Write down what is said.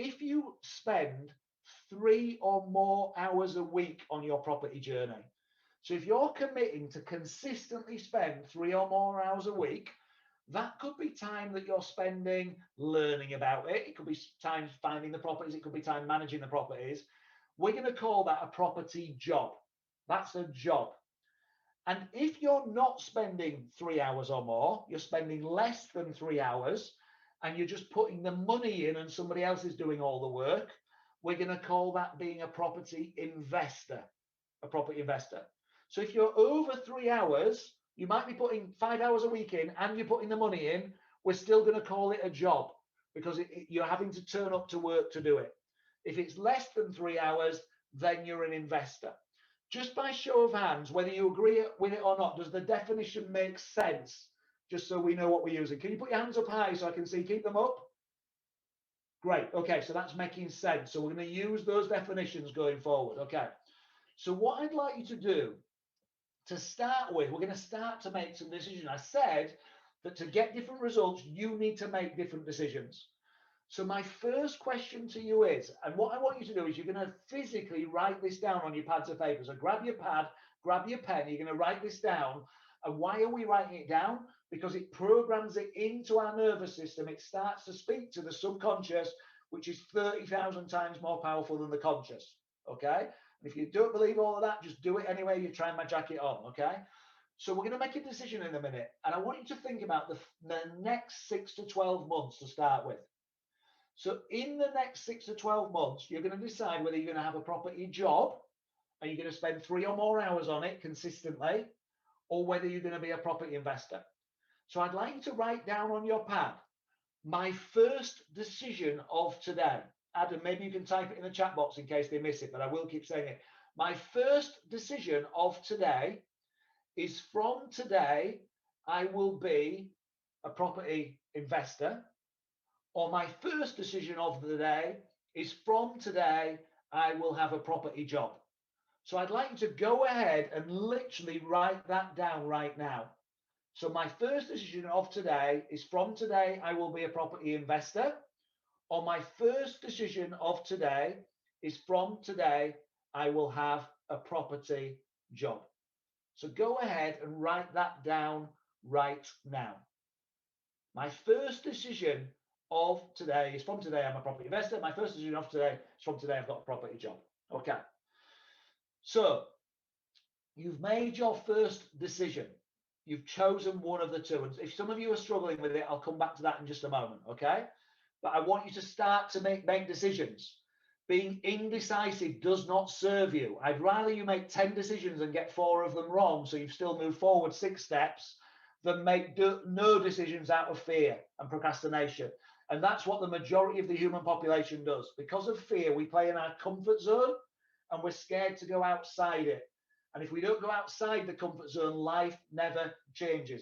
if you spend 3 or more hours a week on your property journey, so if you're committing to consistently spend 3 or more hours a week, that could be time that you're spending learning about it. It could be time finding the properties. It could be time managing the properties. We're going to call that a property job. That's a job. And if you're not spending 3 hours or more, you're spending less than 3 hours, and you're just putting the money in and somebody else is doing all the work, we're going to call that being a property investor, a property investor. So if you're over 3 hours, you might be putting 5 hours a week in and you're putting the money in, we're still going to call it a job because you're having to turn up to work to do it. If it's less than 3 hours, then you're an investor. Just by show of hands, whether you agree with it or not, does the definition make sense? Just so we know what we're using. Can you put your hands up high so I can see? Keep them up. Great. Okay, so that's making sense. So we're going to use those definitions going forward. Okay. So what I'd like you to do to start with, we're going to start to make some decisions. I said that to get different results, you need to make different decisions. So my first question to you is, and what I want you to do is you're going to physically write this down on your pads of paper. So grab your pad, grab your pen, you're going to write this down. And why are we writing it down? Because it programs it into our nervous system. It starts to speak to the subconscious, which is 30,000 times more powerful than the conscious. Okay? And if you don't believe all of that, just do it anyway. You try and magic it on. Okay? So we're going to make a decision in a minute. And I want you to think about the next 6 to 12 months to start with. So in the next 6 to 12 months, you're going to decide whether you're going to have a property job and you're going to spend 3 or more hours on it consistently, or whether you're going to be a property investor. So I'd like you to write down on your pad, my first decision of today. Adam, maybe you can type it in the chat box in case they miss it, but I will keep saying it. My first decision of today is from today, I will be a property investor. Or my first decision of the day is from today, I will have a property job. So I'd like you to go ahead and literally write that down right now. So my first decision of today is from today, I will be a property investor. Or my first decision of today is from today, I will have a property job. So go ahead and write that down right now. My first decision of today is from today, I'm a property investor. My first decision of today is from today, I've got a property job. Okay. So you've made your first decision. You've chosen one of the two. And if some of you are struggling with it, I'll come back to that in just a moment. Okay. But I want you to start to make decisions. Being indecisive does not serve you. I'd rather you make 10 decisions and get 4 of them wrong, so you've still moved forward 6 steps, than make no decisions out of fear and procrastination. And that's what the majority of the human population does. Because of fear, we play in our comfort zone and we're scared to go outside it. And if we don't go outside the comfort zone, life never changes.